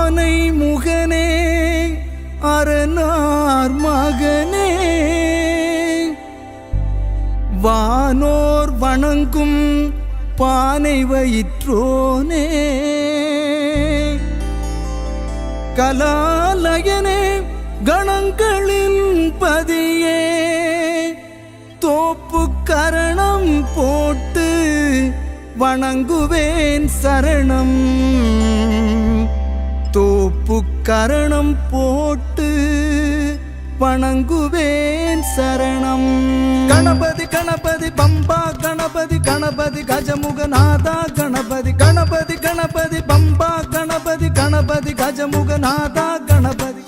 ஆனை முகனே அரணார் மகனே வானோர் வணங்கும் பானை வயிற்றோனே கலாலயனே கணங்களின் பதியே தோப்பு கரணம் போட்டு வணங்குவேன் சரணம் தோப்பு கரணம் போட்டு வணங்குவேன் சரணம் கணபதி கணபதி பம்பா கணபதி கணபதி கஜமுகநாதா கணபதி கணபதி கணபதி பம்பா கணபதி கணபதி கஜமுகநாதா கணபதி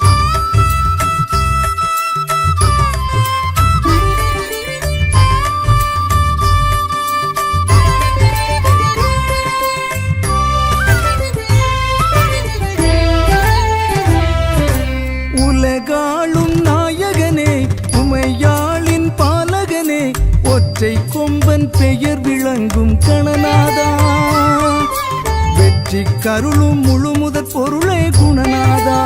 உலகாளும் நாயகனே உமையாளின் பாலகனே ஒற்றை கொம்பன் பெயர் விளங்கும் கணநாதா வெற்றி கருளும் முழுமுதற் பொருளே குணநாதா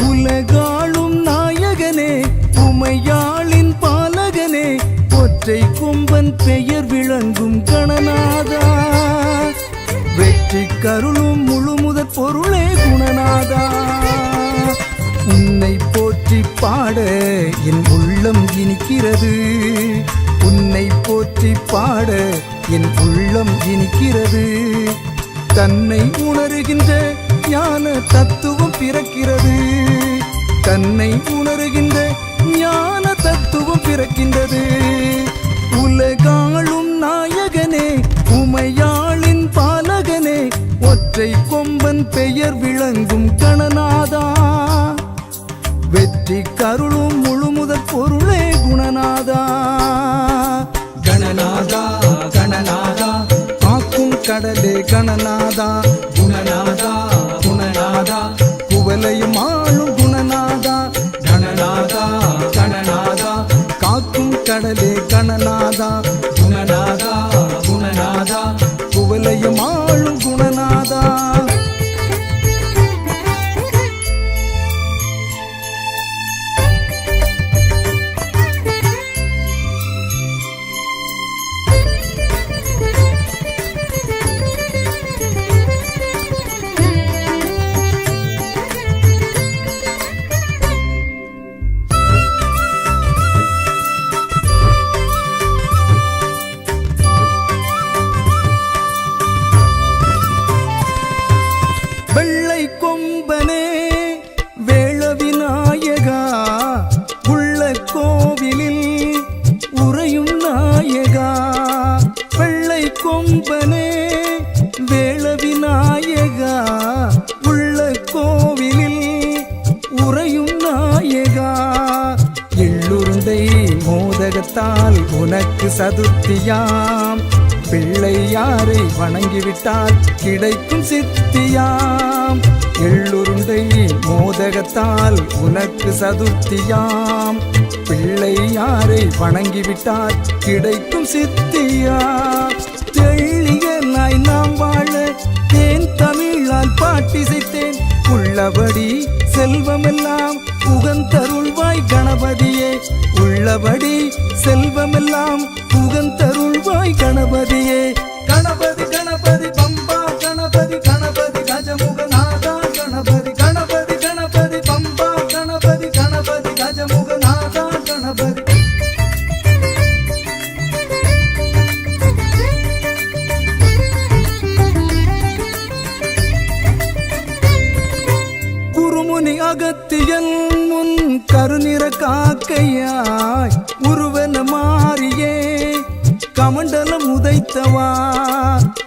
உலகாளும் நாயகனே உமையாளின் பாலகனே ஒற்றை கொம்பன் பெயர் விளங்கும் கணநாதா வெற்றி கருளும் முழுமுதற் பொருளே குணநாதா உன்னை போற்றி பாட என் உள்ளம் இனிக்கிறது உன்னை போற்றி பாட என் உள்ளம் இனிக்கிறது தன்னை உணர்கின்ற ஞான தத்துவம் பிறக்கிறது தன்னை உணர்கின்ற ஞான தத்துவம் பிறக்கின்றது உலகாளும் நாயகனே உமையாளின் பாலகனே ஒற்றை கொம்பன் பெயர் விளங்கும் கணநாதா வெற்றி கருளும் முழுமுதற் பொருளே குணநாதா கணநாதா கணநாதா காக்கும் கடலே கணநாதா குணநாதா குணநாதா குவலையும் ஆளும் குணநாதா கணநாதா கணநாதா காக்கும் கடலே கணநாதா குணநாதா குணநாதா குவலையும் ஆளும் குணநாதா கொம்பனே வேள விநாயகா உள்ள கோவிலில் உறையும் நாயகா வெள்ளை கொம்பனே வேள விநாயகா உள்ள கோவிலில் உறையும் நாயகா எள்ளுருண்டை மோதகத்தால் உனக்கு சதுர்த்தியாம் பிள்ளையாரை வணங்கிவிட்டால் கிடைக்கும் சித்தியாம் எள்ளுருண்டை மோதகத்தால் உனக்கு சதுர்த்தியாம் பிள்ளையாரை வணங்கிவிட்டால் கிடைக்கும் சித்தியாம் தெள்ளியலாய் நாம் வாழ தேன் தமிழால் பாட்டிசைத்தேன் உள்ளபடி செல்வமெல்லாம் புகந்தருள்வாய் கணபதியே உள்ளபடி செல்வமெல்லாம் புகந்தருள்வாய் கணபதியே கணபதி கணபதி பம்பா கணபதி கணபதி கஜமுகநாதா கணபதி கணபதி கணபதி பம்பா கணபதி கணபதி கஜமுகநாதா கணபதி குருமுனி அகத்தியல் முன் கருநிற காக்கையாய் உருவன மாறியே கமண்டலம் உதைத்தவா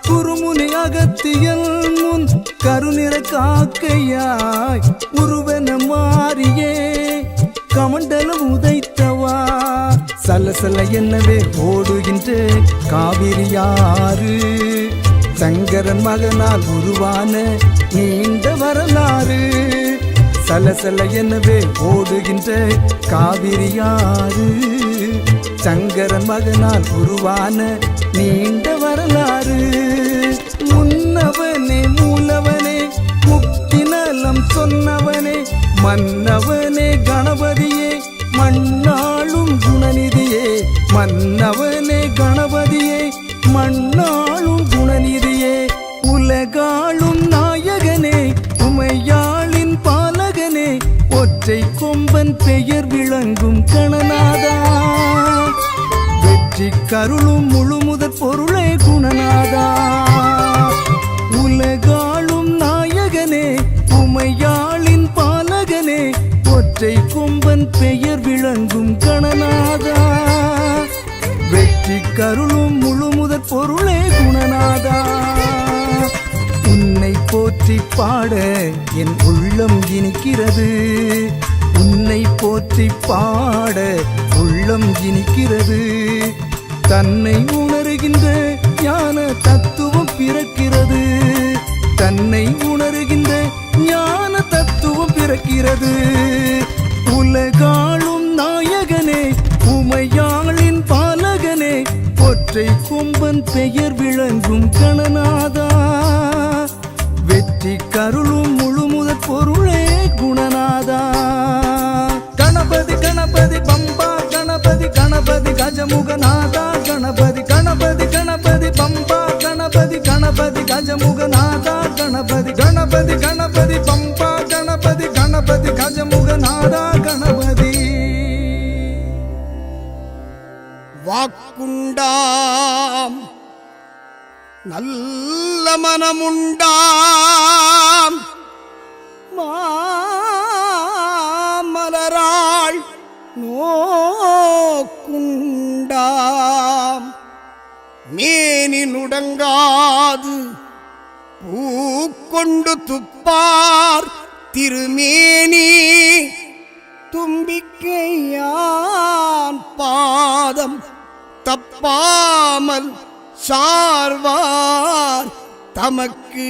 குருமுனி அகத்தியல் முன் கருநிற காக்கையாய் உருவன மாறியே கமண்டலம் உதைத்தவா சலசல என்னவே ஓடுகின்ற காவிரியாறு சங்கரன் மகனால் உருவான நீண்ட வரலாறு சலசல எனவே ஓடுகின்ற காவிரியாறு சங்கரன் மகனால் உருவான நீண்ட வரலாறு முன்னவனே மூலவனே பெயர் விளங்கும் கணநாதா வெற்றி கருளும் முழுமுதற் பொருளே குணநாதா உலகாளும் நாயகனே உமையாளின் பாலகனே ஒற்றை கொம்பன் பெயர் விளங்கும் கணநாதா வெற்றி கருளும் முழுமுதற் பொருளே குணநாதா உன்னை போற்றி பாட என் உள்ளம் இனிக்கிறது உன்னை போற்றி பாட உள்ளம் இனிக்கிறது தன்னை உணர்கின்ற ஞான தத்துவம் பிறக்கிறது தன்னை உணர்கின்ற ஞான தத்துவம் பிறக்கிறது உலகாளும் நாயகனே உமையாளின் பாலகனே ஒற்றை கொம்பன் பெயர் விளங்கும் கணநாதா வெற்றி கருளும் முழுமுதற் பொருளே குணநாதா கணபதி கணபதி பம்பா கணபதி கணபதி கஜமுகநாதா கணபதி கணபதி கணபதி பம்பா கணபதி கணபதி கஜமுகநாதா கணபதி கணபதி கணபதி பம்பா கணபதி கணபதி கஜமுகநாதா கணபதி வாக்குண்டாம் நல்ல மனமுண்டாம் மாமலராள் நோக்குண்டாம் மேனி நுடங்காது பூக்கொண்டு துப்பார் திருமேனி தும்பிக்கையான் பாதம் தப்பாமல் சார்வார் தமக்கு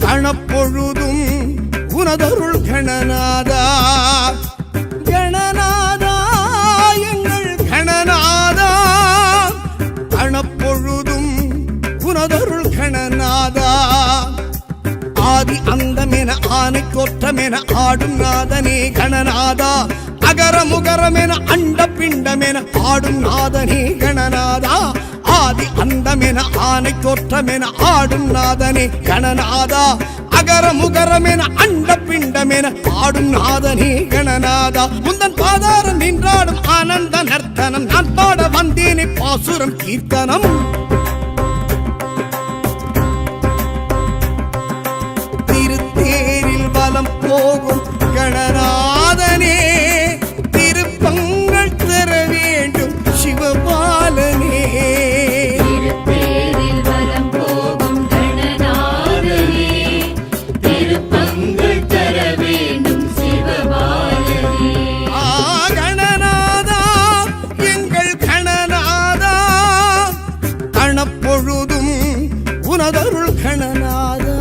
கணப்பொழுதும் உனதருள் கணநாதா கணநாதா எங்கள் கணநாதா கணப்பொழுதும் உனதருள் கணநாதா ஆதி அந்தமென ஆனை கோற்றமென ஆடும் நாதனே கணநாதா அகர முகரமென அண்ட பிண்டமென ஆடும் நாதனே கணநாதா ஆதி அந்தமென ஆனை தோற்றமென ஆடும் நாதனே கணநாதா அகர முகரமென அண்ட பிண்டமென ஆடும் நாதனே கணநாதா முந்தன் பாதாரம் நின்றாடும் ஆனந்த நர்த்தனம் நான் பாட வந்தேனே பாசுரம் கீர்த்தனம் திருத்தேரில் வலம் போகும் கணநாதனே திருப்பங்கள் தர வேண்டும் சிவபாலனே உனதருள் கணநாதா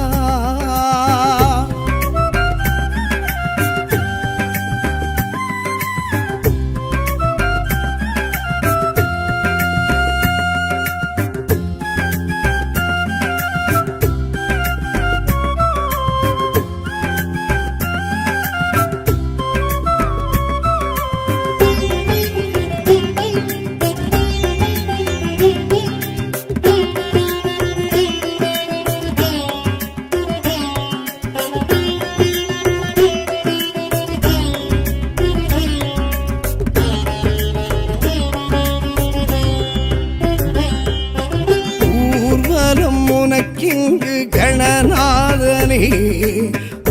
உனக்கிங்கு கணநாதனே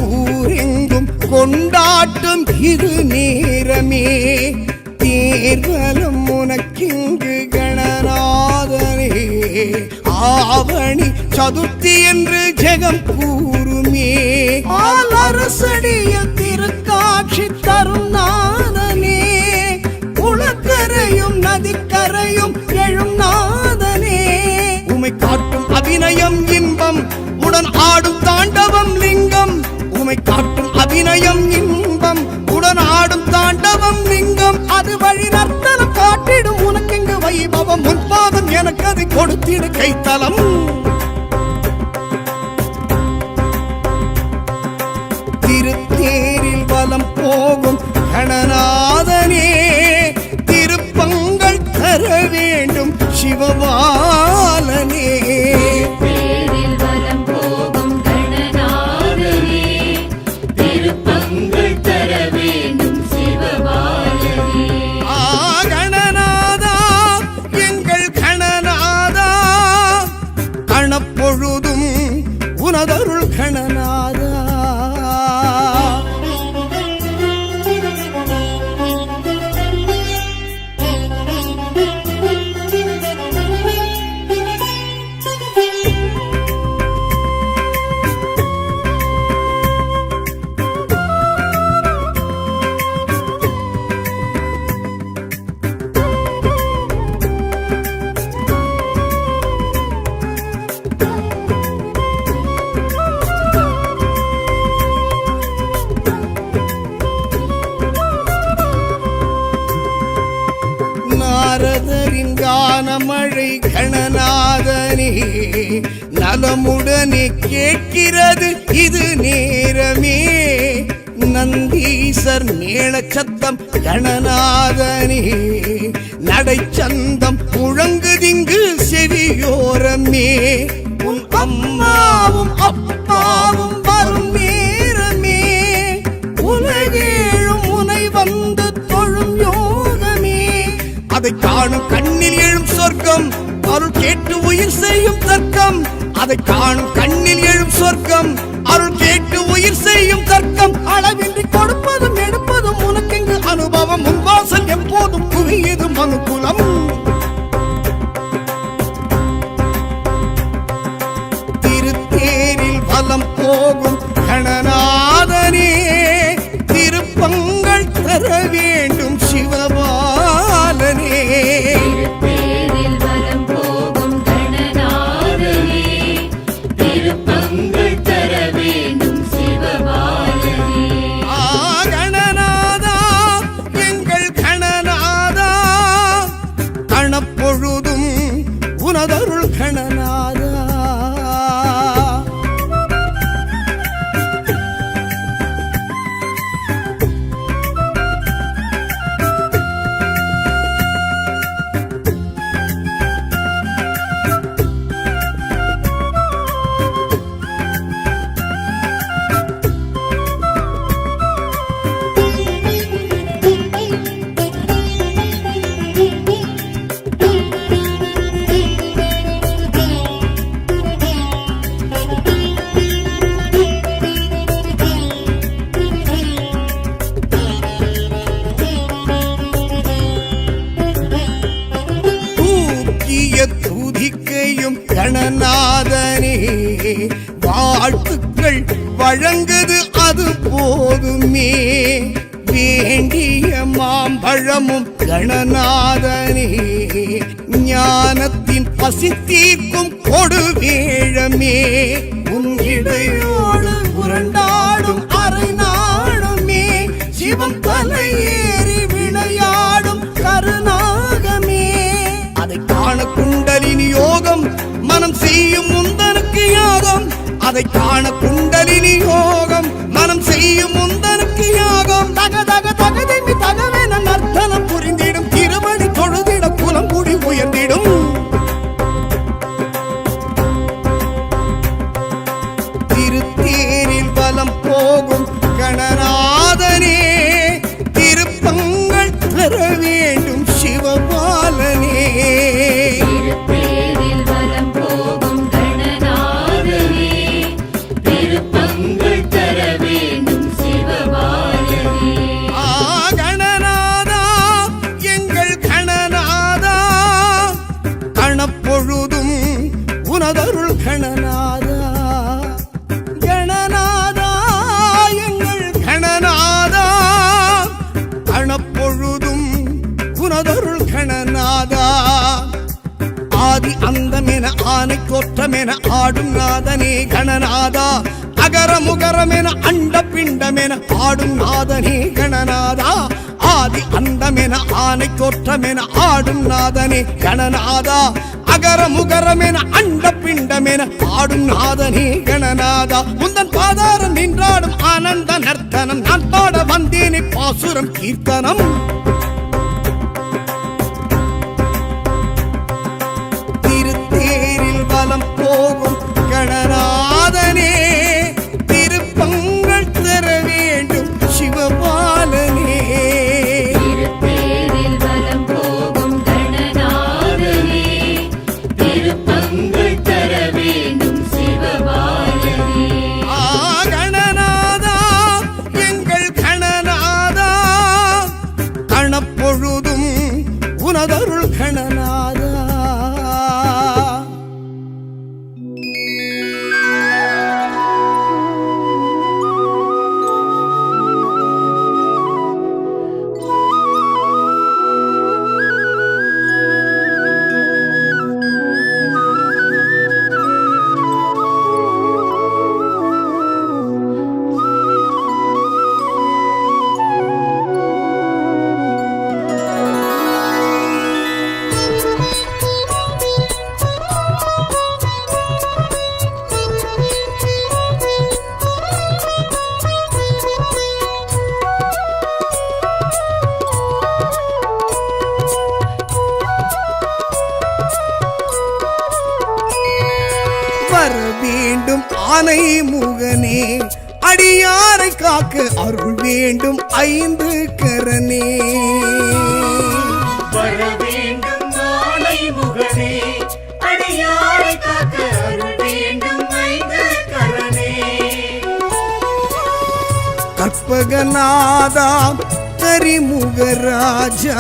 ஊரெங்கும் கொண்டாட்டம் இரு நேரமே தேர்வலம் உனக்கிங்கு கணநாதனே ஆவணி சதுர்த்தி என்று ஜெகம் கூறுமே அரசடிய திருக்காட்சி தரும் நாதனே உலக்கரையும் அபிநயம் இன்பம் உடன் ஆடும் தாண்டவம் லிங்கம் உமை காட்டும் அபிநயம் இன்பம் உடன் ஆடும் தாண்டவம் லிங்கம் அது வழி நர்த்தனம் காட்டிடும் உனக்கெங்கு வைபவம் முன்பாதம் எனக்கு அதை கொடுத்திடு கைத்தலம் திருத்தேரில் வலம் போகும் கணநாதனே திருப்பங்கள் தர வேண்டும் சிவபாலனே தேரில் வலம் போகும் கணநாதனே திருப்பங்கள் தர வேண்டும் சிவபாலனே கணநாதா எங்கள் கணநாதா கணப்பொழுதும் உனதருள் கணநாதா நாரதரின் கானமழை கணநாதனே நலமுடனே கேட்கிறது இது நேரமே நந்தீசர் மேளச்சத்தம் கணநாதனே நடைச்சந்தம் முழங்குதிங்கு செவியோரமே உன் அம்மாவும் அப்பாவும் வரும் நேரமே உலகேழும் உனை வந்து தொழும் யோகமே அதை காணும் கண்ணில் எழும் சொர்க்கம் அருள் கேட்டு உயிர் செய்யும் தர்க்கம் அதை காணும் கண்ணில் எழும் சொர்க்கம் அருள் கேட்டு உயிர் செய்யும் தர்க்கம் அளவின்றி கொடுப்பதும் எடுப்பதும் உனக்கெங்கு அனுபவம் முன்வாசல் எப்போதும் குவியது மனுக்குலம் திருத்தேரில் வலம் போகும் கணநாதனே திருப்பங்கள் தர வேண்டும் சிவபாலனே திருத்தேரில் வலம் போகும் கணநாதனே திருப்பங்கள் தர வேண்டும் சிவபாலனே கணநாதா எங்கள் கணநாதா கணப்பொழுதும் உனதருள் கணநாதா துதிக்கையும் கணநாதனே வாழ்த்துக்கள் வழங்குது அது போதுமே வேண்டிய மாம்பழமும் கணநாதனே ஞானத்தின் பசி தீர்க்கும் கொடுவேழமே உன் இடையோடு உரண்டாடும் அரை நாடுமே சிவம் தலையேறி விளையாடும் கருநாகமே அதை காண குண்டலினி யோகம் மனம் செய்யும் முந்தனுக்கு யாகம் அதை காண குண்டலினி யோகம் மனம் செய்யும் முந்தனுக்கு யாகம் தக தக தகதிமி தகவென நர்த்தனம் புரிந்திடும் திருமணி தொழுதிட குலம் கூடி உயர்ந்திடும் திருத்தேரில் வலம் போகும் கணநாதனே திருப்பங்கள் தர வேண்டும் சிவபாலனே திருத்தேரில் வலம் போகும் கணநாதனே திருப்பங்கள் தர வேண்டும் சிவபாலனே கணநாதா எங்கள் கணநாதா கணப்பொழுதும் உனதருள் கணநாதா கணநாதா எங்கள் தோற்றமென ஆடும் நாதனே கணநாதா அகர முகரமென அண்ட பிண்டமென ஆடும் நாதனே கணநாதா ஆதி அந்தமென ஆனை தோற்றமென ஆடும் நாதனே கணநாதா அகர முகரமென அண்ட பிண்டமென ஆடும் நாதனே கணநாதா முந்தன் பாதாரம் நின்றாடும் ஆனந்த நர்த்தனம் நான் பாட வந்தேனே பாசுரம் கீர்த்தனம் திருத்தேரில் வலம் போகும் கணநாதனே திருப்பங்கள் தர வேண்டும் சிவபாலனே திருத்தேரில் வலம் போகும் கணநாதனே திருப்பங்கள் தர வேண்டும் சிவபாலனே கணநாதா எங்கள் கணநாதா கணப்பொழுதும் உனதருள் கணநாதா வர வேண்டும் ஆனை முகனே அடியாரை காக்க அருள் வேண்டும் ஐந்து கரனே வர வேண்டும் ஆனை முகனே அடியாரை காக்க அருள் வேண்டும் ஐந்து கரனே கற்பகநாதா கரிமுகராஜா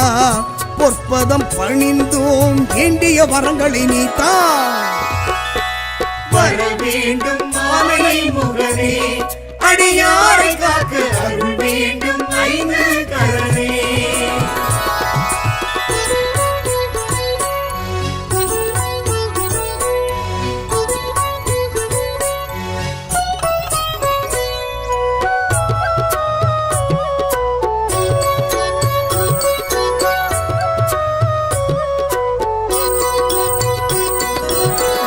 பொற்பதம் பணிந்தோம் வேண்டிய வரங்களை நீத்தா வர வேண்டும் ஆனை முகனே அடியாரை காக்க அருள் வேண்டும் ஐந்து கரனே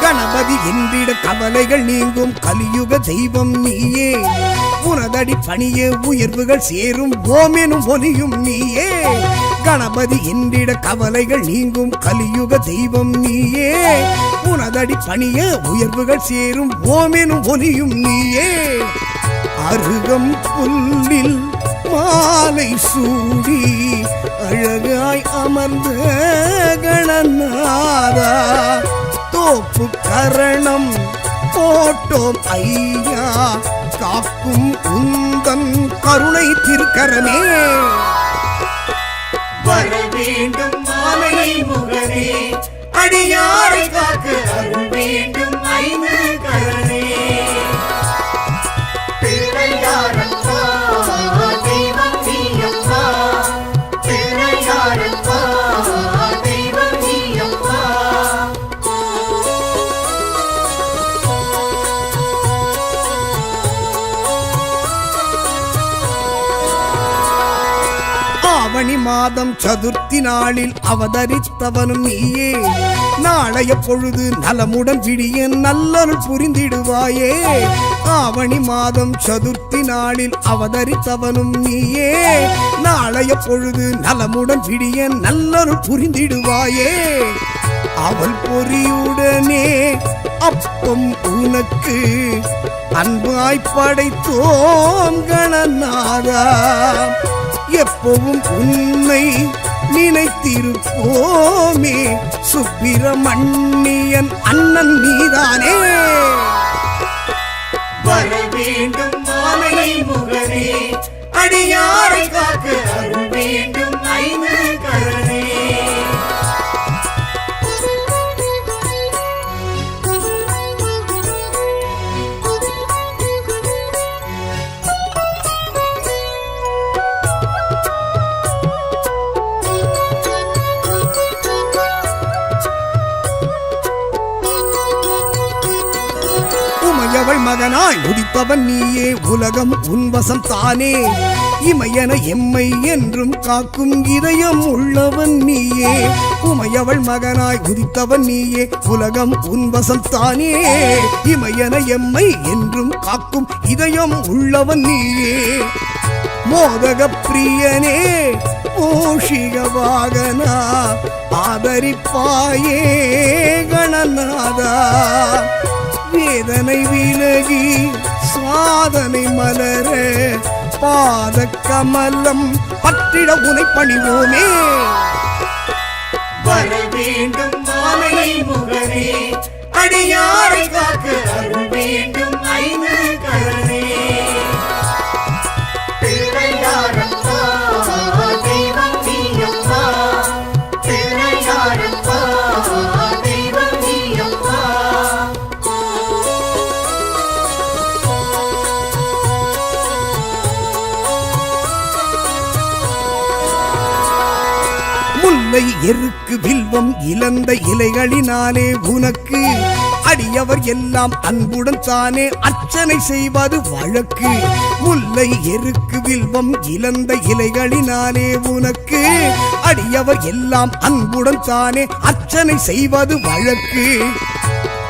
கணபதி என்றிட கவலைகள் நீங்கும் கலியுக தெய்வம் நீயே உனதடி பணிய உயர்வுகள் சேரும் ஓமெனும் ஒலியும் நீயே கணபதி என்றிட கவலைகள் நீங்கும் கலியுக தெய்வம் நீயே உனதடி பணிய உயர்வுகள் சேரும் ஓமெனும் ஒலியும் நீயே அருகம் புல்லில் மாலை சூடி அழகாய் அமர்ந்த கணநாதா தோப்பு கரணம் போட்டோம் ஐயா காக்கும் உந்தன் கருணை திருக்கரமே வர வேண்டும் ஆனை முகனே அடியாரை காக்க அருள் வேண்டும் ஐந்து கரனே பிள்ளையாரப்பா தெய்வம் நீயப்பா பிள்ளையாரப்பா தெய்வம் நீயப்பா ஆவணி மாதம் சதுர்த்தி நாளில் அவதரித்தவனும் நீயே நாளைய பொழுது நலமுடன் விடிய நல்லருள் புரிந்திடுவாயே ஆவணி மாதம் சதுர்த்தி நாளில் அவதரித்தவனும் நீயே நாளைய பொழுது நலமுடன் விடிய நல்லருள் புரிந்திடுவாயே அவள் பொறியுடனே அப்பம் உனக்கு அன்பாய் படைத்தோம் கணநாதா எப்பவும் உன்னை நினைத்திருப்போமே சுப்பிரமணியன் அண்ணன் நீதானே வர வேண்டும் ஆனை முகனே அடியாரை காக்க அருள் வேண்டும் ஐந்து கரனே மகனாய் உதித்தவன் நீயே உலகம் உன்வசம் தானே இமையன எம்மை என்றும் காக்கும் இதயம் உள்ளவன் நீயே உமையவள் மகனாய் உதித்தவன் நீயே உலகம் உன்வசம் தானே இமையன எம்மை என்றும் காக்கும் இதயம் உள்ளவன் நீயே மோதக பிரியனே மூஷிக வாகனா ஆதரிப்பாயே கணநாதா வேதனை விலகி சாதனை மலர பாத கமலம் பற்றிட உனை பணிவோமே வர வேண்டும் மாமலை முகனே அடியாரை காக்க அருள் வேண்டும் ஐந்து கரணே பிள்ளையாரப்பா தெய்வம் நீயப்பா பிள்ளையாரப்பா தெய்வம் நீயப்பா முல்லை எருக்கு வில்வம் இழந்த இலைகளினாலே உனக்கு அடியவர் எல்லாம் அன்புடன் தானே அர்ச்சனை செய்வது வழக்கு முல்லை எருக்கு வில்வம் இழந்த இலைகளினாலே உனக்கு அடியவர் எல்லாம் அன்புடன் தானே அர்ச்சனை செய்வது வழக்கு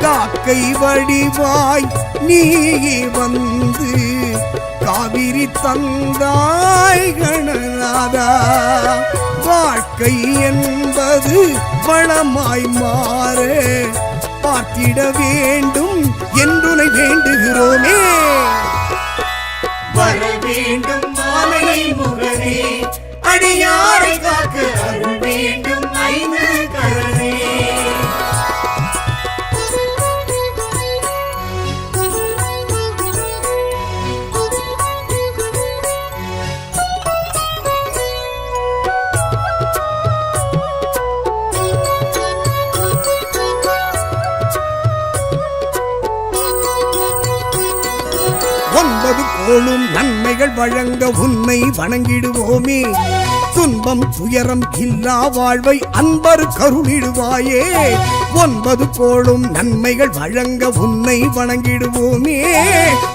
காக்கை வடிவாய் நீயே வந்து காவிரி தந்தாய் கணநாதா வாழ்க்கை என்பது வளமாய் மாற பார்த்திட வேண்டும் என்றுனை வேண்டுகிறோமே வர வேண்டும் மாமலை முகனே அடியாரை காக்க அருள் வேண்டும் ஐந்து கரணே ஒன்பது கோளும் நன்மைகள் வழங்க உன்னை வணங்கிடுவோமே துன்பம் துயரம் இல்லா வாழ்வை அன்பர் கருளிடுவாயே ஒன்பது கோளும் நன்மைகள் வழங்க உன்னை வணங்கிடுவோமே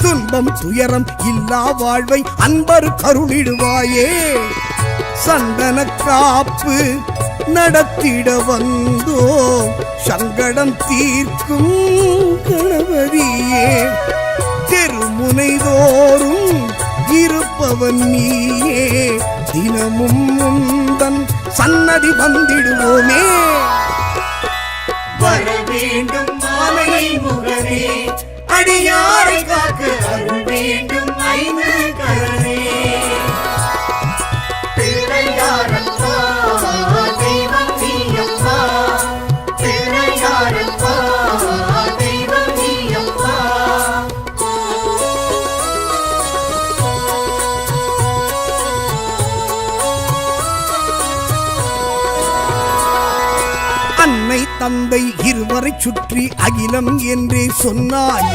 துன்பம் துயரம் இல்லா வாழ்வை அன்பர் கருளிடுவாயே சந்தன காப்பு நடத்திட வந்தோ சங்கடம் தீர்க்கும் கணபதியே தெருமுனை தோறும் இருப்பவன் நீயே தினமும் உந்தன் சன்னதி வந்திடுவோமே வர வேண்டும் மாமலை முகனே அடியாரை காக்க அருள் வேண்டும் ஐந்து கரணே பிள்ளையாரப்பா தெய்வம் நீயப்பா பிள்ளையாரப்பா தெய்வம் நீயப்பா அன்னை தந்தை இருவரை சுற்றி அகிலம் என்றே சொன்னாய்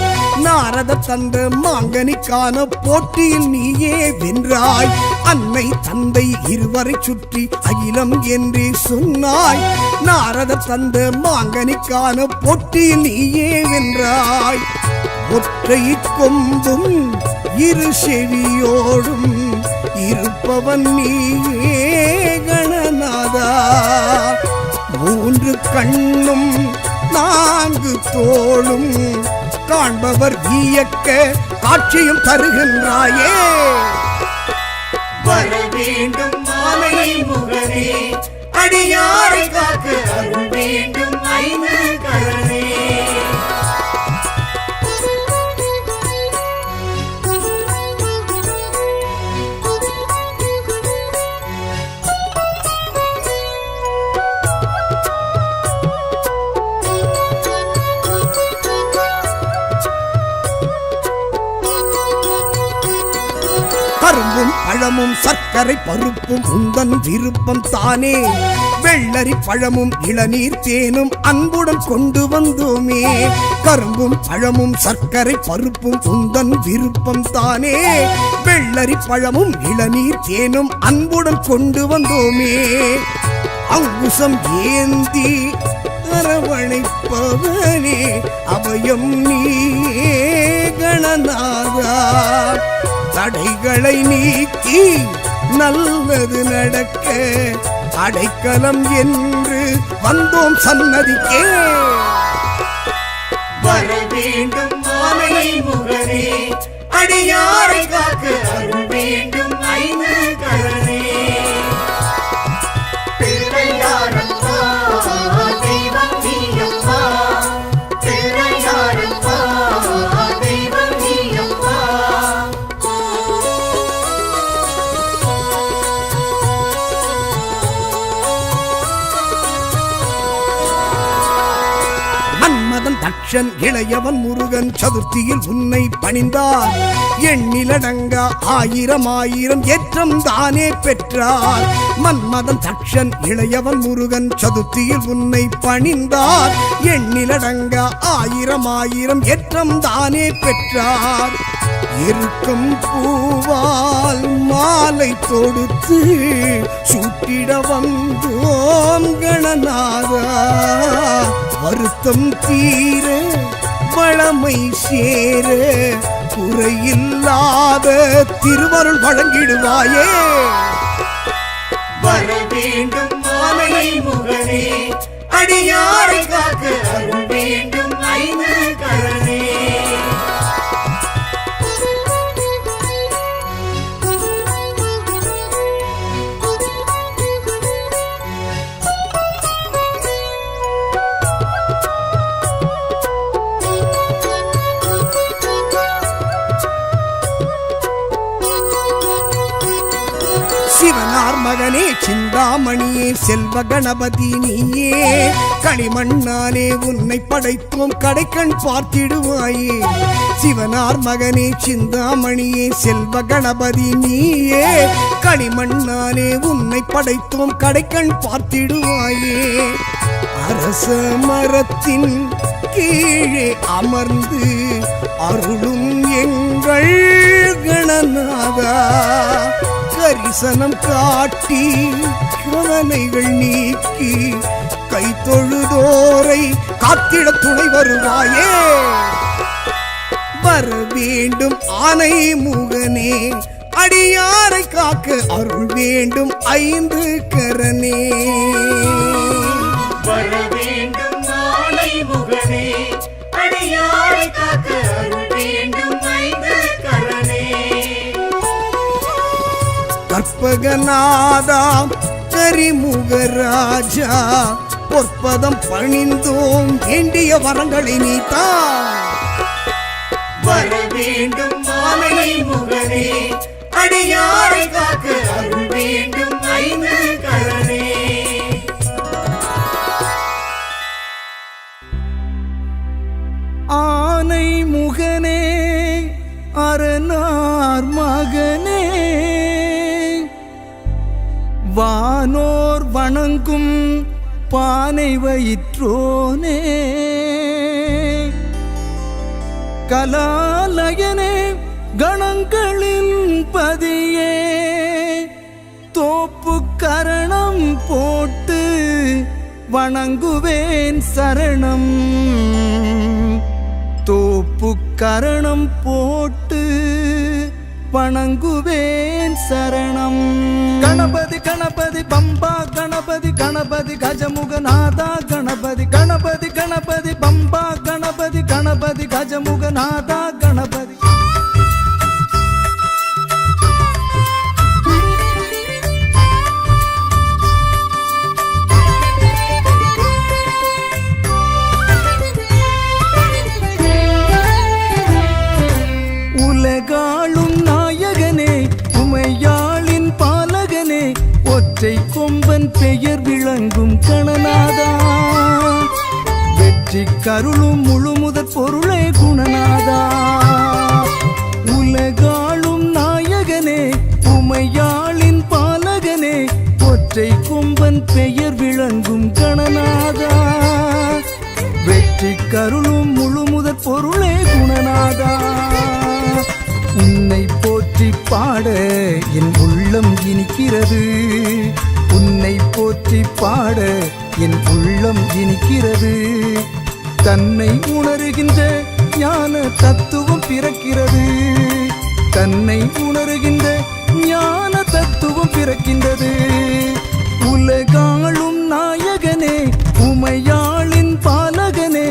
நாரத தந்த மாங்கனிக்கான போட்டியில் நீயே வென்றாய் அன்னை தந்தை இருவரை சுற்றி அகிலம் என்றே சொன்னாய் நாரத தந்த மாங்கனிக்கான போட்டியில் நீயே வென்றாய் ஒற்றை கொம்பும் இரு செவியோடும் இருப்பவன் நீயே கணநாதா மூன்று கண்ணும் நான்கு தோளும் காண்பவர் வியக்க காட்சியும் தருகின்றாயே வர வேண்டும் மாமலை முகனே அடியாரை காக்க அருள் வேண்டும் ஐந்து கரணே கரும்பும் பழமும் சர்க்கரை பருப்பும் உந்தன் விருப்பம் தானே வெள்ளரி பழமும் இளநீர் தேனும் அன்புடன் கொண்டு வந்தோமே கரும்பும் பழமும் சர்க்கரை பருப்பும் உந்தன் விருப்பம் தானே வெள்ளரி பழமும் இளநீர் தேனும் அன்புடன் கொண்டு வந்தோமே அங்குசம் ஏந்தி அரவணைப்பவனே அபயம் நீயே கணநாதா. தடைகளை நீக்கி நல்லது நடக்க அடைக்கலம் என்று வந்தோம் சன்னதிக்கே. வர வேண்டும் ஆனை முகனே, அடியாரை காக்க அருள் வேண்டும் ஐந்து கரனே. பிள்ளையாரப்பா தெய்வம் நீயப்பா, பிள்ளையாரப்பா தெய்வம் நீயப்பா. மன்மதன் தக்ஷன் இளையவன் முருகன் சதுர்த்தியில் உன்னை பணிந்தார். எண்ணிலடங்க ஆயிரம் ஆயிரம் ஏற்றம் தானே பெற்றார். மன்மதன் தக்ஷன் இளையவன் முருகன் சதுர்த்தியில் உன்னை பணிந்தார். எண்ணிலடங்க ஆயிரம் ஆயிரம் ஏற்றம் தானே பெற்றார். இருக்கும் பூவால் மாலை தொடுத்து சூட்டிட வந்தோம் கணநாதா. வருத்தம் தீர வளமை சேர குறையில்லாத திருவருள் வழங்கிடுவாயே. வர வேண்டும் ஆனை முகனே, அடியாரை காக்க அருள் வேண்டும் ஐந்து கரனே. சிவனார் மகனே சிந்தாமணியே செல்வ கணபதி நீயே. களிமண்ணாலே உன்னை படைத்தோம் கடைக்கண் பார்த்திடுவாயே. சிவனார் மகனே சிந்தாமணியே செல்வ கணபதி நீயே. களிமண்ணாலே உன்னை படைத்தோம் கடைக்கண் பார்த்திடுவாயே. அரச மரத்தின் கீழே அமர்ந்து அருளும் எங்கள் கணநாதா. கரிசனம் காட்டி கவலைகள் நீக்கி கை தொழுதோரை காத்திட துணை வருவாயே. வர வேண்டும் ஆனை முகனே, அடியாரை காக்க அருள் வேண்டும் ஐந்து கரனே. வர வேண்டும் ஆனை முகனே, அடியாரை காக்க அருள் வேண்டும் ஐந்து கரனே. கற்பகநாதா கரிமுகராஜா பொற்பதம் பணிந்தோம் வேண்டிய வரங்களை நீத்தா. வர வேண்டும் ஆனை முகனே, அடியாரை காக்க அருள் வேண்டும் ஐந்து கரனே. ஆனை முகனே அரணார் மகனே, வானோர் வணங்கும் பானை வயிற்றோனே. கலாலயனே கணங்களின் பதியே, தோப்பு கரணம் போட்டு வணங்குவேன் சரணம். தோப்பு கரணம் போட்டு வணங்குவேன் சரணம். கணபதி கணபதி பம்பா கணபதி கணபதி கஜமுகநாதா கணபதி கணபதி கணபதி பம்பா கணபதி கணபதி கஜமுகநாதா கணபதி. உலகாளும் நாயகனே உமையாளின் பாலகனே, ஒற்றை கொம்பன் பெயர் விளங்கும் கணநாதா. வெற்றி கருளும் முழுமுதற் பொருளே குணநாதா. உலகாளும் நாயகனே உமையாளின் பாலகனே, ஒற்றை கொம்பன் பெயர் விளங்கும் கணநாதா. வெற்றி கருளும் முழுமுதற் பொருளே குணநாதா. உன்னை போற்றி பாட என் உள்ளம் இனிக்கிறது. உன்னை போற்றி பாட என் உள்ளம் இனிக்கிறது. தன்னை உணர்கின்ற ஞான தத்துவம் பிறக்கிறது. தன்னை உணர்கின்ற ஞான தத்துவம் பிறக்கின்றது. உலகாளும் நாயகனே உமையாளின் பாலகனே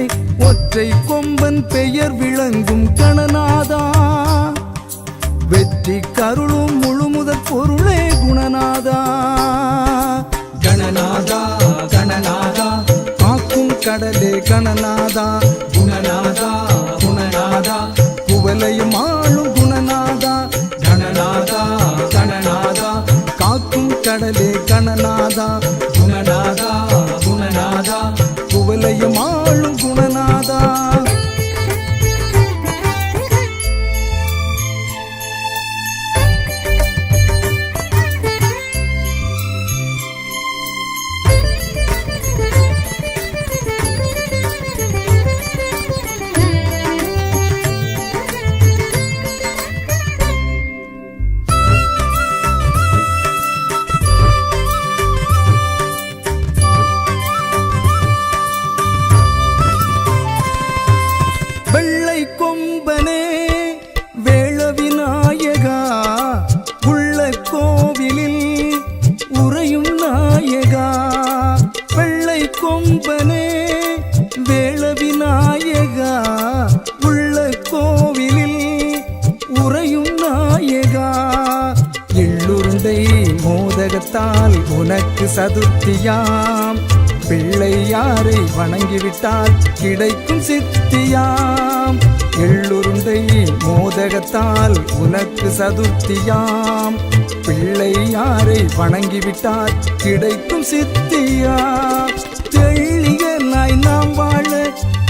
ஒற்றை கொம்பன் பெயர் விளங்கும் கணநாதா. வெற்றி கருளும் முழுமுதற் பொருளே குணநாதா. கணநாதா கணநாதா காக்கும் கடலே கணநாதா. குணநாதா குணநாதா குவலையும் ஆளும் குணநாதா. கணநாதா கணநாதா காக்கும் கடலே கணநாதா. குணநாதா குணநாதா குவலையும் ஆளும் குணநாதா. வெள்ளை கொம்பனே வேள விநாயகா உள்ள கோவிலில் உறையும் நாயகா. வெள்ளை கொம்பனே வேள விநாயகா உள்ள கோவிலில் உறையும் நாயகா. எள்ளுருண்டை மோதகத்தால் உனக்கு சதுர்த்தியாம். பிள்ளை யாரை வணங்கிவிட்டால் கிடைக்கும் சித்தியாம். எள்ளுருண்டை மோதகத்தால் உனக்கு சதுர்த்தியாம். பிள்ளை யாரை வணங்கிவிட்டால் கிடைக்கும் சித்தியாம். தெள்ளிய நாய் நாம் வாழ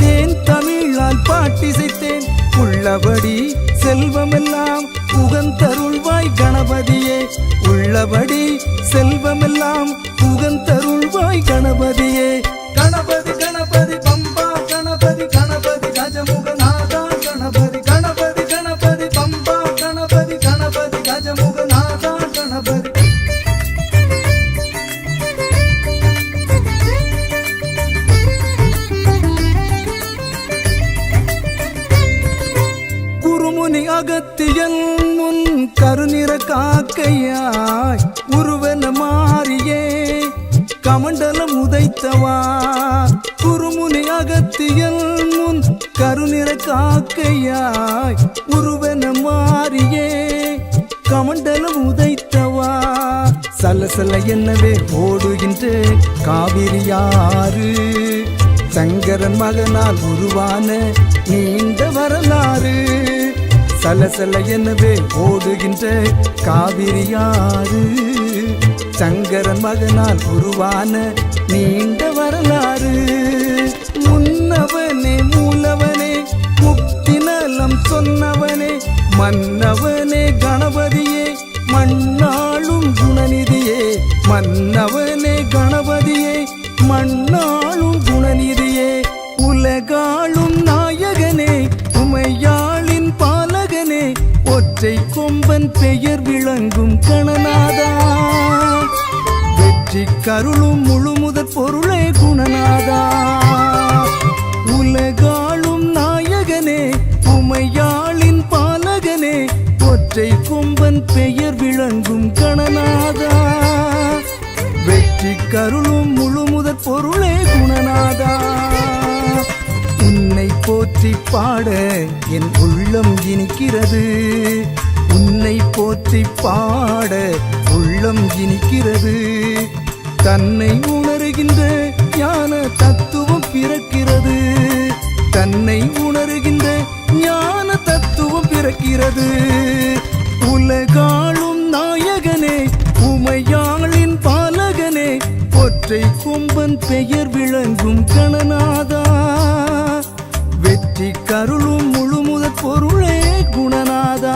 தேன் தமிழால் பாட்டிசைத்தேன். உள்ளபடி செல்வமெல்லாம் புகந்தருள்வாய் கணபதியே. உள்ளபடி செல்வமெல்லாம் புகந்தருள்வாய் கணபதியே. கணபதி கணபதி பம்பா கணபதி கணபதி கஜமுகநாதா. கணபதி கணபதி கணபதி பம்பா கணபதி கணபதி கஜமுகநாதா. கணபதி குருமுனி அகத்தியன் முன் கருநிற காக்கையாய் உருவன மாறியே கமண்டலம் உதைத்தவா. குருமுனி அகத்தியன் முன் கருநிற காக்கையாய் உருவன மாறியே கமண்டலம் உதைத்தவா. சலசல என்னவே ஓடுகின்ற காவிரியாறு சங்கரன் மகனால் உருவான நீண்ட வரலாறு. சலசல எனவே ஓடுகின்ற காவிரியாறு சங்கரன் மகனால் உருவான நீண்ட வரலாறு. முன்னவனே மூலவனே முக்தி நலம் சொன்னவனே மன்னவனே கணபதியே மண்ணாளும் குணநிதியே. மன்னவனே கணபதியே மண்ணாளும் குணநிதியே. உலகாளும் நாயகனே உமையாளின் பாலகனே ஒற்றை கொம்பன் பெயர் விளங்கும் கணநாதா. வெற்றி கருளும் முழுமுதற் பொருளே குணநாதா. உலகாளும் நாயகனே உமையாளின் பாலகனே ஒற்றை கொம்பன் பெயர் விளங்கும் கணநாதா. வெற்றி கருளும் முழுமுதற் பொருளே குணநாதா. உன்னை போற்றி பாட என் உள்ளம் இனிக்கிறது. உன்னை போற்றி பாட உள்ளம் இனிக்கிறது. தன்னை உணர்கின்ற ஞான தத்துவம் பிறக்கிறது. தன்னை உணர்கின்ற ஞான தத்துவம் பிறக்கிறது. உலகாளும் நாயகனே உமையாளின் பாலகனே ஒற்றை கொம்பன் பெயர் விளங்கும் கணநாதா. வெற்றி கருளும் முழுமுதற் பொருளே குணநாதா.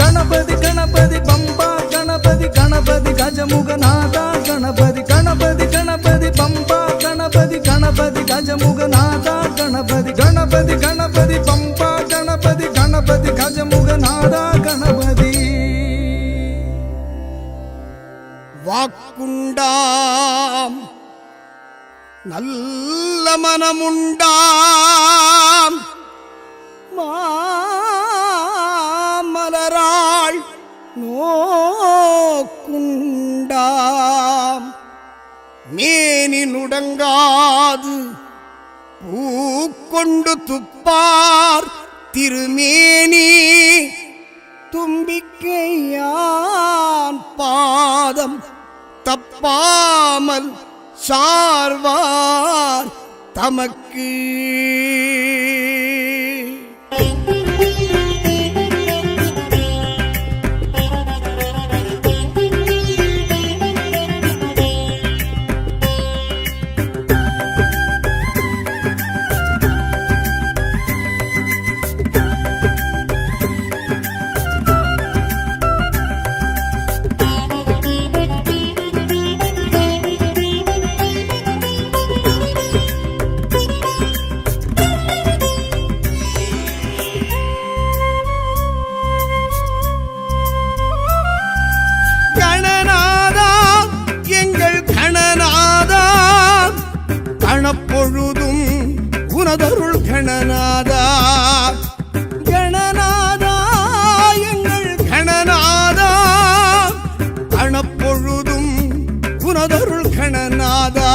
கணபதி கணபதி பம்பா கணபதி கணபதி கஜமுகநாதா. கணபதி கணபதி கணபதி பம்பா கணபதி கணபதி கஜமுகநாதா. கணபதி கணபதி கணபதி பம்பா கணபதி கணபதி கஜமுகநாதா. கணபதி வாக்குண்டாம் நல்ல மனமுண்டாம் மாமலராள் நோக்குண்டாம் மேனி நுடங்காது பூக்கொண்டு துப்பார் திருமேனி தும்பிக்கையான் பாதம் தப்பாமல் சார்வார் தமக்கு கணப்பொழுதும் உனதருள் கணநாதா கணநாதா எங்கள் கணநாதா கணப்பொழுதும் உனதருள் கணநாதா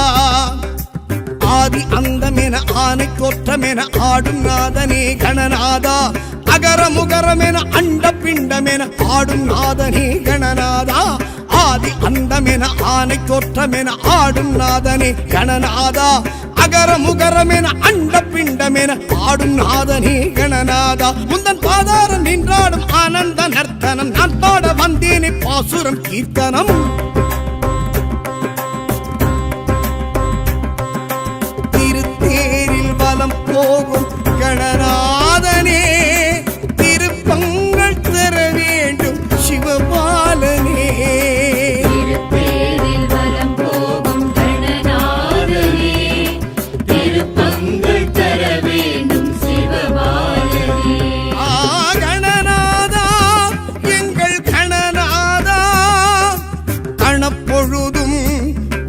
ஆதி அந்தமென ஆனை தோற்றமென ஆடும் நாதனே கணநாதா அகர முகரமென அண்ட பிண்டமென ஆடும் நாதனே கணநாதா ஆதி அந்தமென ஆனை தோற்றமென ஆடும் நாதனே கணநாதா அகர முகரமென அண்ட பிண்டமென ஆடும் நாதனே கணநாதா முந்தன் பாதாரம் நின்றாடும் ஆனந்த நர்த்தனம் நான் பாட வந்தேனே பாசுரம் கீர்த்தனம் திருத்தேரில் வலம் போகும் கணநாதனே திருப்பங்கள் தர வேண்டும் சிவபாலனே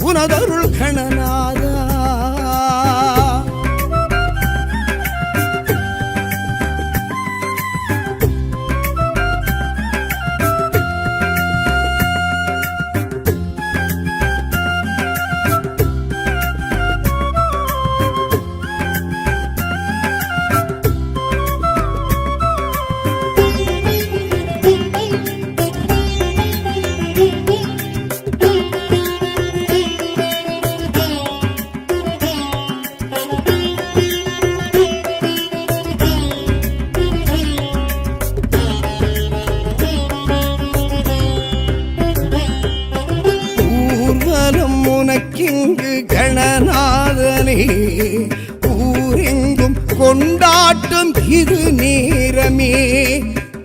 உனதருள் கணநாதா உனக்கிங்கு கணநாதனே ஊரெங்கும் கொண்டாட்டும் இது நேரமே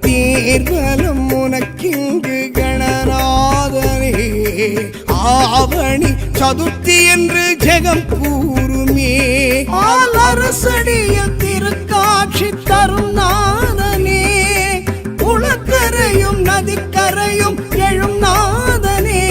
தேர்வலம் உனக்கிங்கு கணநாதனே ஆவணி சதுர்த்தி என்று ஜெகம் கூறுமே ஆலரசடியில் திருக்காட்சி தரும் நாதனே குளக்கரையும் நதிக்கரையும் எழும் நாதனே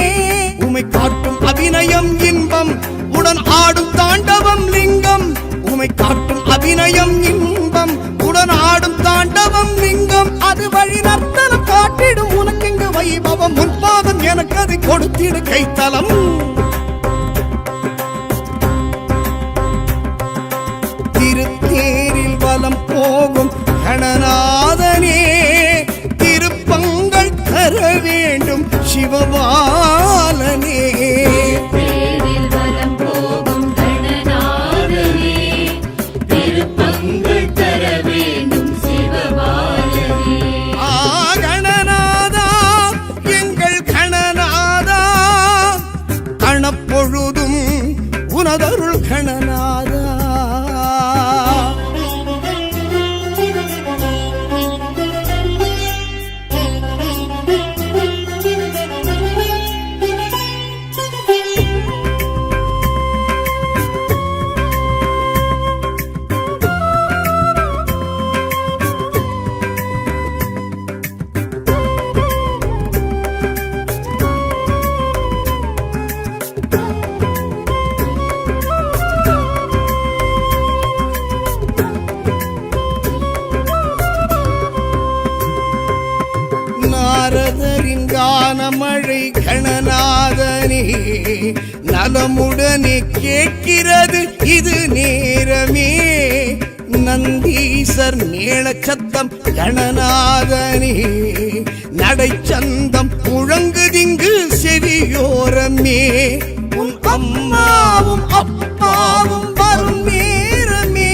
உமை காட்டும் அபிநயம் இன்பம் உடன் ஆடும் தாண்டவம் லிங்கம் உமை காட்டும் அபிநயம் இன்பம் உடன் ஆடும் தாண்டவம் லிங்கம் அது வழி நர்த்தனம் காட்டிடும் உனக்கெங்கு வைபவம் முன்பாதம் எனக்கு அதை கொடுத்திடு கைத்தலம் திருத்தேரில் வலம் போகும் கணநாதனே திருப்பங்கள் தர வேண்டும் சிவபாலனே கணப்பொழுதும் உனதருள் கணநாதா நாரதரின் கானமழை கணநாதனே நலமுடனே கேட்கிறது இது நேரமே நந்தீசர் மேளச்சத்தம் கணநாதனே நடைச்சந்தம் முழங்குதிங்கு செவியோரமே உன் அம்மாவும் அப்பாவும் வரும் நேரமே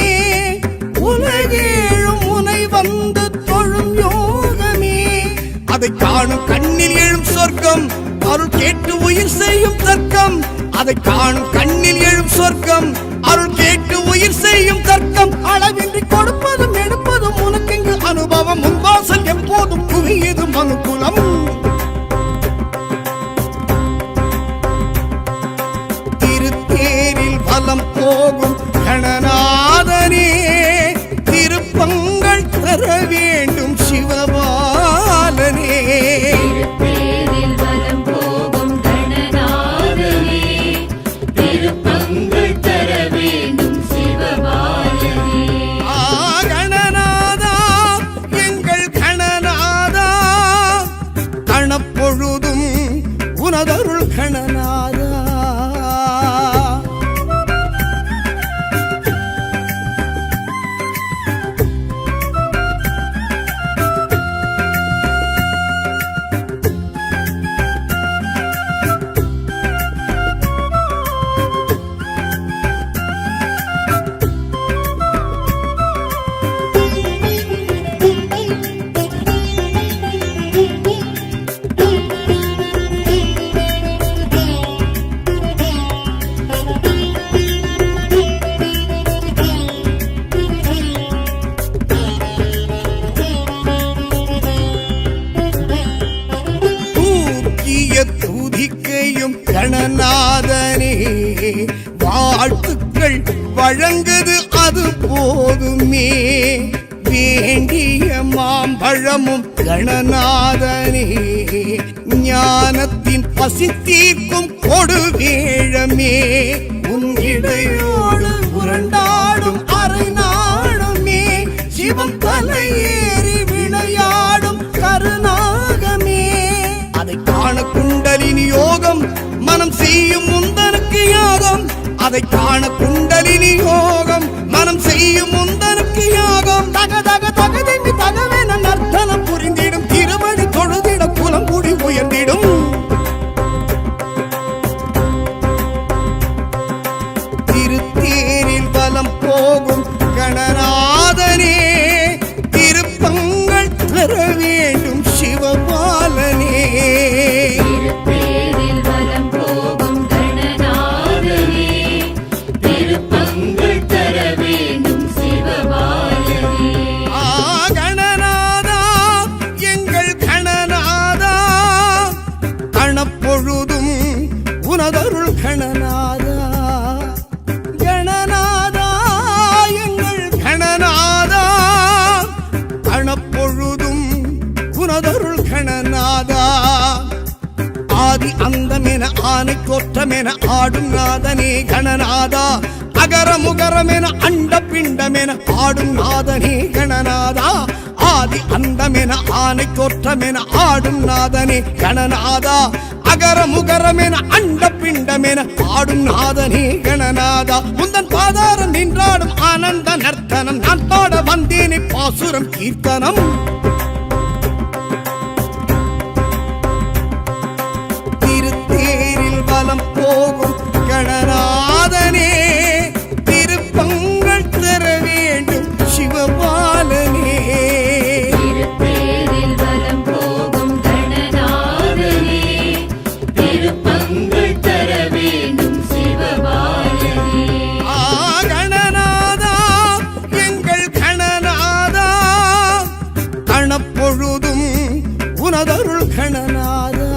உலகேழும் உனை வந்து தொழும் யோகமே அதை காணும் கண்ணில் எழும் சொர்க்கம் அருள் கேட்டு உயிர் செய்யும் தர்க்கம் அதை காணும் கண்ணில் எழும் சொர்க்கம் அருள் கேட்டு உயிர் செய்யும் தர்க்கம் அளவின்றி கொடுப்பதும் எடுப்பதும் உனக்கெங்கு அனுபவம் முன்வாசல் எப்போதும் குவியது மனுக்குலம் திருத்தேரில் வலம் போகும் கணநாதனே திருப்பங்கள் தர வேண்டும் சிவபாலனே திருத்தேரில் வலம் போகும் கணநாதனே திருப்பங்கள் தர வேண்டும் சிவபாலனே கணநாதா எங்கள் கணநாதா கணப்பொழுதும் உனதருள் கணநாதா துதிக்கையும் கணநாதனே வாழ்த்துக்கள் வழங்குது அது போதுமே வேண்டிய மாம்பழமும் கணநாதனே ஞானத்தின் பசி தீர்க்கும் கொடு வேழமே உன் இடையோடு உருண்டாடும் அரை நாடுமே சிவம் தலையேறி விளையாடும் கருநாகமே அதை காண குண்டலினி யோகம் மனம் செய்யும் முந்தனுக்கு யாகம் அதை காண குண்டலினி யோகம் மனம் செய்யும் முந்தனுக்கு யாகம் தக தக தகதின்றி தகவென நர்த்தனம் புரிந்திடும் திருமணி தொழுதிட குலம் கூடி உயர்ந்திடும் திருத்தேரில் வலம் போகும் கணநாதனே திருப்பங்கள் தர வேண்டும் சிவபாலனே திருத்தேரில் வலம் போகும் கணநாதனே திருப்பங்கள் தர வேண்டும் சிவபாலனே கணநாதா எங்கள் கணநாதா கணப்பொழுதும் உனதருள் கணநாதா கணநாதா எங்கள் கணநாதா கணப்பொழுதும் உனதருள் கணநாதா ஆதி அந்தமென ஆனை கோற்றமென ஆடும் நாதனே கணநாதா அகர முகரமென அண்ட பிண்டமென ஆடும் நாதனே கணநாதா ஆதி அந்தமென ஆனை கோற்றமென ஆடும் நாதனே கணநாதா அகர முகரமென அண்ட பிண்டமென ஆடும் நாதனே கணநாதா முந்தன் பாதாரம் நின்றாடும் ஆனந்த நர்த்தனம் நான் பாட வந்தேனே பாசுரம் கீர்த்தனம் திருத்தேரில் வலம் போகும் கணநாதனே திருப்பங்கள் தர வேண்டும் சிவபாலனே திருத்தேரில் வலம் போகும் கணநாதனே திருப்பங்கள் தர வேண்டும் சிவபாலனே கணநாதா எங்கள் கணநாதா கணப்பொழுதும் உனதருள் கணநாதா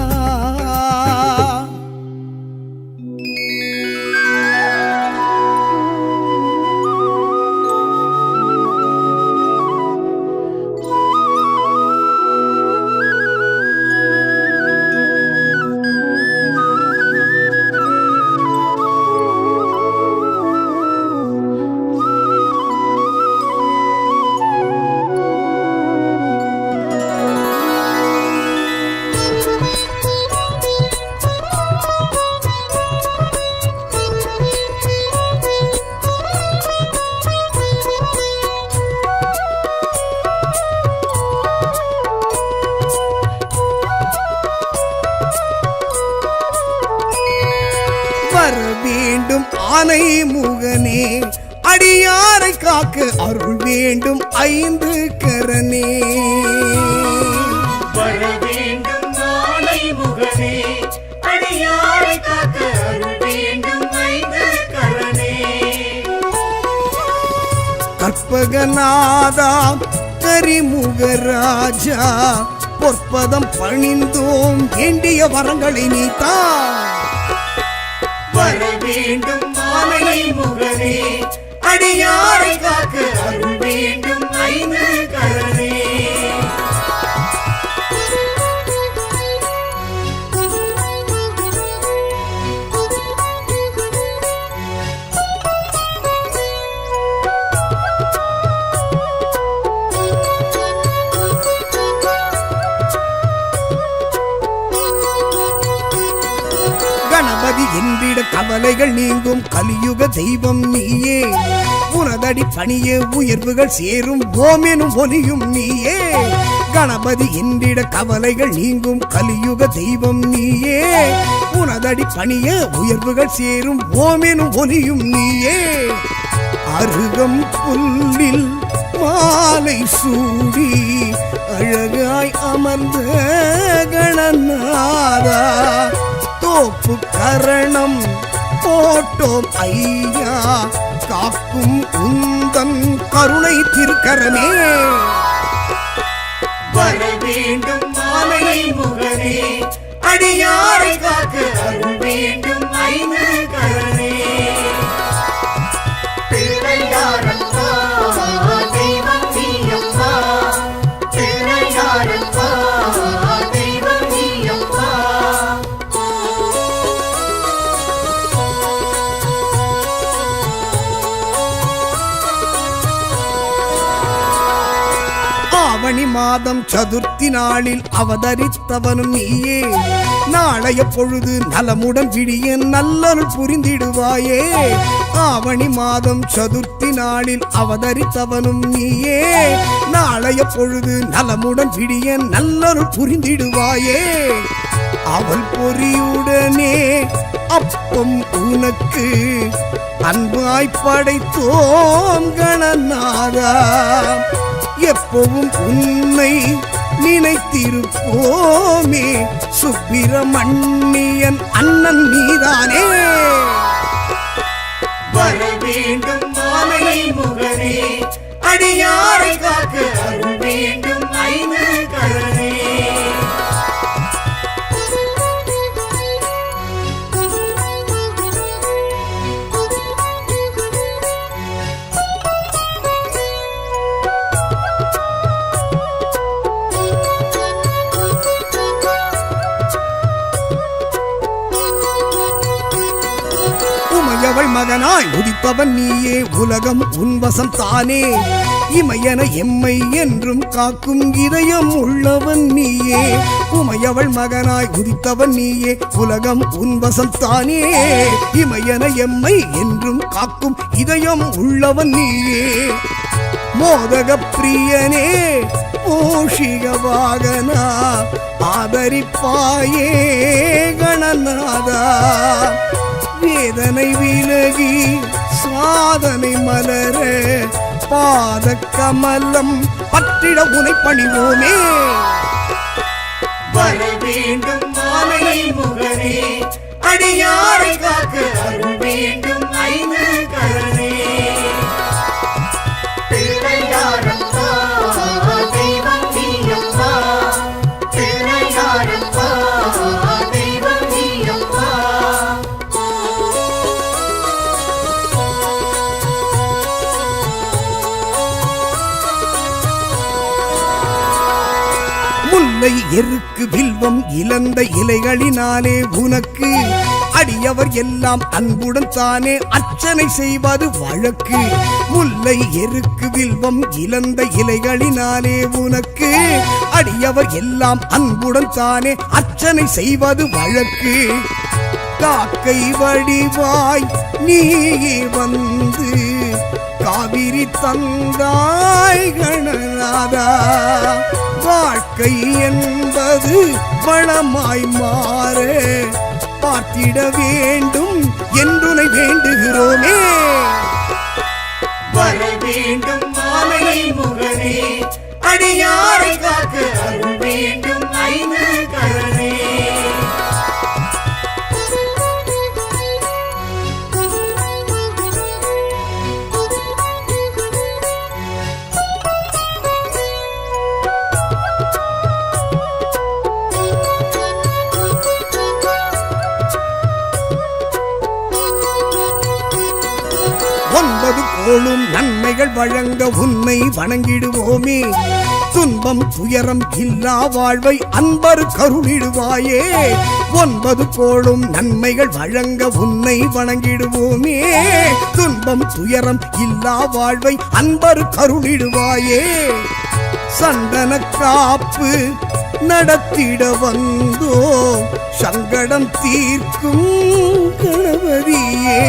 வர வேண்டும் ஆனை முகனே அடியாரை காக்க அருள் வேண்டும் ஐந்து கரனே வர வேண்டும் ஆனை முகனே அடியாரை காக்க அருள் வேண்டும் ஐந்து கரனே கற்பகநாதா கரிமுகராஜா பொற்பதம் பணிந்தோம் வேண்டிய வரங்களை நீத்தா வர வேண்டும் ஆனை முகனே அடியாரை காக்க அருள் வேண்டும் ஐந்து கரனே கணபதி என்றிட கவலைகள் நீங்கும் கலியுக தெய்வம் நீயே உனதடி பணியே உயர்வுகள் சேரும் ஓமெனும் ஒலியும் நீயே கணபதி என்றிட கவலைகள் நீங்கும் கலியுக தெய்வம் நீயே உனதடி பணியே உயர்வுகள் சேரும் ஓமெனும் ஒலியும் நீயே அருகம் புல்லில் மாலை சூடி அழகாய் அமர்ந்த கணநாதா தோப்பு கரணம் போட்டோம் ஐயா காக்கும் உந்தன் கருணை திருக்கரமே வர வேண்டும் ஆனை முகனே அடியாரை காக்க அருள் வேண்டும் ஐந்து கரனே பிள்ளையாரப்பா தெய்வம் நீயப்பா பிள்ளையாரப்பா தெய்வம் நீயப்பா ஆவணி மாதம் சதுர்த்தி நாளில் அவதரித்தவனும் நீயே நாளைய பொழுது நலமுடன் விடிய நல்லருள் புரிந்திடுவாயே ஆவணி மாதம் சதுர்த்தி நாளில் அவதரித்தவனும் நீயே நாளைய பொழுது நலமுடன் விடிய நல்லருள் புரிந்திடுவாயே அவள் பொறியுடனே அப்பம் உனக்கு அன்பாய் படைத்தோம் கணநாதா எப்பவும் உன்னை நினைத்திருப்போமே சுப்பிரமணியன் அண்ணன் நீதானே வர வேண்டும் ஆனை முகனே அடியாரை காக்க அருள் வேண்டும் ஐந்து கரனே உமையவள் மகனாய் உதிப்பவன் நீயே உலகம் உன்வசம் தானே இமையன எம்மை என்றும் காக்கும் இதயம் உள்ளவன் நீயே உமையவள் மகனாய் உதித்தவன் நீயே உலகம் உன்வசம் தானே இமையன எம்மை என்றும் காக்கும் இதயம் உள்ளவன் நீயே மோதக பிரியனே மூஷிக வாகனா ஆதரிப்பாயே கணநாதா வேதனை விலகி சாதனை மலர பாத கமலம் பற்றிட உனை பணிவோமே வர வேண்டும் ஆனை முகனே அடியாரை காக்க அருள் வேண்டும் ஐந்து கரனே பிள்ளையாரப்பா தெய்வம் நீயப்பா பிள்ளையாரப்பா தெய்வம் நீயப்பா முல்லை எருக்கு வில்வம் இழந்த இலைகளினாலே உனக்கு அடியவர் எல்லாம் அன்புடன் தானே அர்ச்சனை செய்வது வழக்கு முல்லை எருக்கு வில்வம் இழந்த இலைகளினாலே உனக்கு அடியவர் எல்லாம் அன்புடன் தானே அர்ச்சனை செய்வது வழக்கு காக்கை வடிவாய் நீயே வந்து காவிரி தந்தாய் கணநாதா வாழ்க்கை என்பது வளமாய் மாற பார்த்திட வேண்டும் என்றுனை வேண்டுகிறோமே. வர வேண்டும் மாமலை முகனே, அடியாரை காக்க அருள் வேண்டும் ஐந்து கரனே. ஒன்பது கோளும் நன்மைகள் வழங்க உன்னை வணங்கிடுவோமே. துன்பம் துயரம் இல்லா வாழ்வை அன்பர் கருளிடுவாயே. ஒன்பது கோளும் நன்மைகள் வழங்க உன்னை வணங்கிடுவோமே. துன்பம் துயரம் இல்லா வாழ்வை அன்பர் கருளிடுவாயே. சந்தன காப்பு நடத்திட வந்தோ சங்கடம் தீர்க்கும் கணபதியே.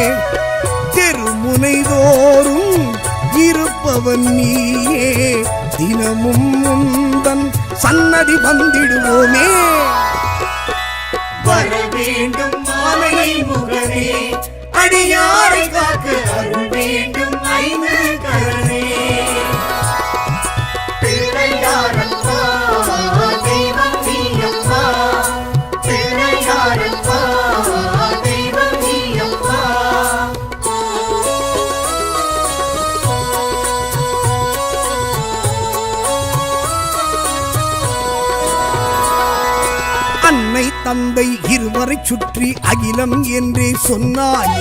தெருமுனைதோறும் இருப்பவன் நீயே, தினமும் முந்தன் சன்னதி வந்திடுவோமே. வர வேண்டும் மாமலை முகனே, அடியாரை காக்க அருள் வேண்டும் ஐந்து கரனே. பிள்ளையாரப்பா தெய்வம் நீயப்பா, பிள்ளையாரப்பா தெய்வம் நீயப்பா. அன்னை தந்தை இருவரை சுற்றி அகிலம் என்றே சொன்னாய்.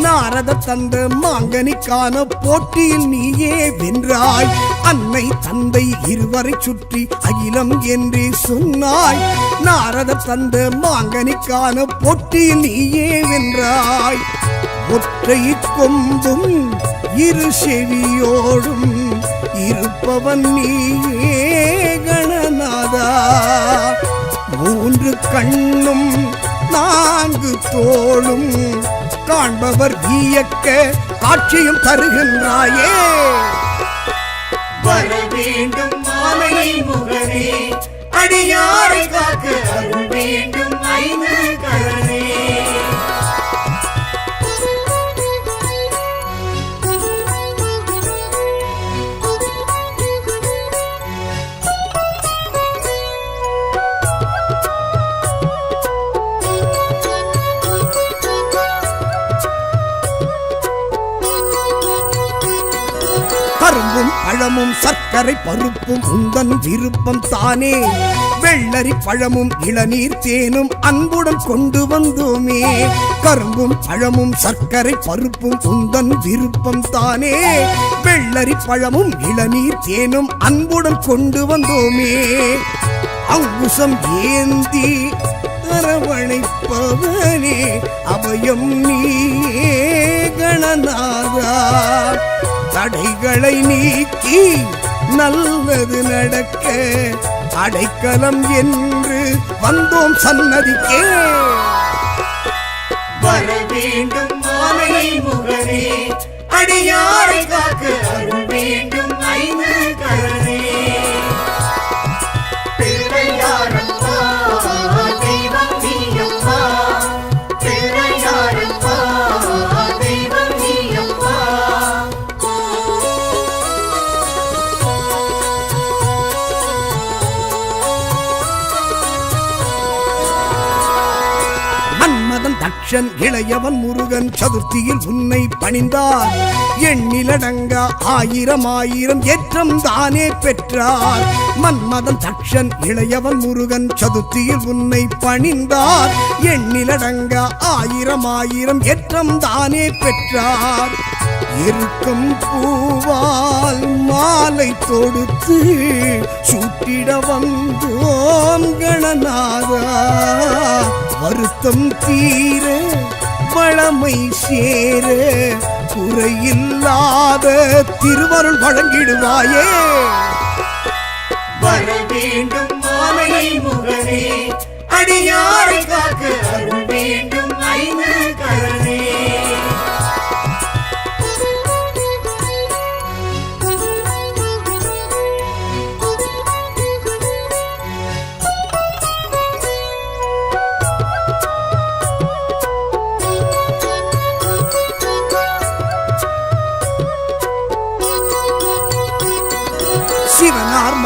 நாரத தந்த மாங்கனிக்கான போட்டியில் நீயே வென்றாய். அன்னை தந்தை இருவரை சுற்றி அகிலம் என்றே சொன்னாய். நாரத தந்த மாங்கனிக்கான போட்டியில் நீயே வென்றாய். ஒற்றை கொம்பும் இரு செவியோடும் இருப்பவன் நீயே கணநாதா. மூன்று கண்ணும் நான்கு தோளும் காண்பவர் வியக்க காட்சியும் தருகின்றாயே. வர வேண்டும் மாமலை முகனே, அடியாரை காக்க அருள் வேண்டும் ஐந்து கரனே. கரும்பும் பழமும் சர்க்கரை பருப்பும் உந்தன் விருப்பம் தானே. வெள்ளரி பழமும் இளநீர் தேனும் அன்புடன் கொண்டு வந்தோமே. கரும்பும் பழமும் சர்க்கரை பருப்பும் உந்தன் விருப்பம் தானே. வெள்ளரி பழமும் இளநீர் தேனும் அன்புடன் கொண்டு வந்தோமே. அங்குசம் ஏந்தி அரவணைப்பவனே அபயம் நீயே கணநாதா. தடைகளை நீக்கி நல்லது நடக்க அடைக்கலம் என்று வந்தோம் சன்னதிக்கே. வர வேண்டும் மாமலை முகனே, அடியாரை காக்க அருள் வேண்டும் ஐந்து கரனே. பிள்ளையாரப்பா தெய்வம் நீயப்பா, பிள்ளையாரப்பா தெய்வம் நீயப்பா. மன்மதன் தக்ஷன் இளையவன் முருகன் சதுர்த்தியில் உன்னை பணிந்தார். எண்ணிலடங்கா ஆயிரம் ஆயிரம் ஏற்றம் தானே பெற்றார். மன்மதன் தக்ஷன் இளையவன் முருகன் சதுர்த்தியில் உன்னை பணிந்தார். எண்ணிலடங்கா ஆயிரம் ஆயிரம் ஏற்றம் தானே பெற்றார். இருக்கும் பூவால் மாலை தொடுத்து சூட்டிட வந்தோம் கணநாதா. வருத்தம் தீர வளமை சேர குறையில்லாத திருவருள் வழங்கிடுவாயே. வர வேண்டும் மாமலை முகனே, அடியாரை காக்க அருள் வேண்டும் ஐந்து கரனே.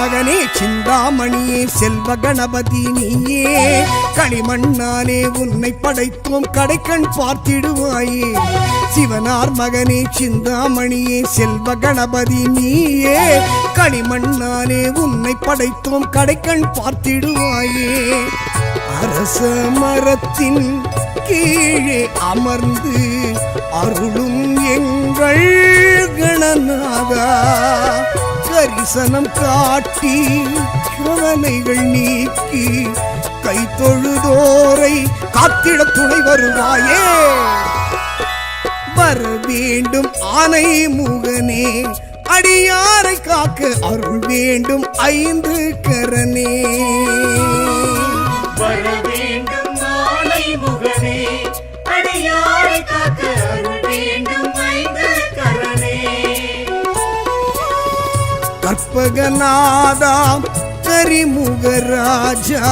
மகனே சிந்தாமணியே செல்வ கணபதி நீயே களிமண்ணாலே உன்னை படைத்தோம் கடைக்கண் பார்த்திடுவாயே சிவனார் மகனே சிந்தாமணியே செல்வ கணபதி நீயே களிமண்ணாலே உன்னை படைத்தோம் கடைக்கண் பார்த்திடுவாயே அரச மரத்தின் கீழே அமர்ந்து அருளும் எங்கள் கணநாதா கரிசனம் காட்டி கவலைகள் நீக்கி கை தொழுதோரை காத்திட துணை வருவாயே வர வேண்டும் ஆனை முகனே அடியாரை காக்க அருள் வேண்டும் ஐந்து கரனே வர வேண்டும் நாளை முகனே அடியாரை காக்க அருள் வேண்டும் ஐந்து கரனே கற்பகநாதா கரிமுகராஜா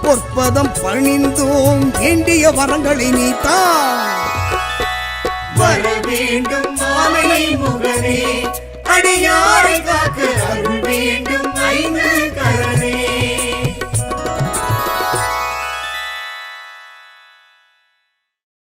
பொற்பதம் பணிந்தோம் வேண்டிய வரங்களை நீத்தா வர வேண்டும் நாளை முகனே அடியாரை காக்க அருள் வேண்டும் ஐந்து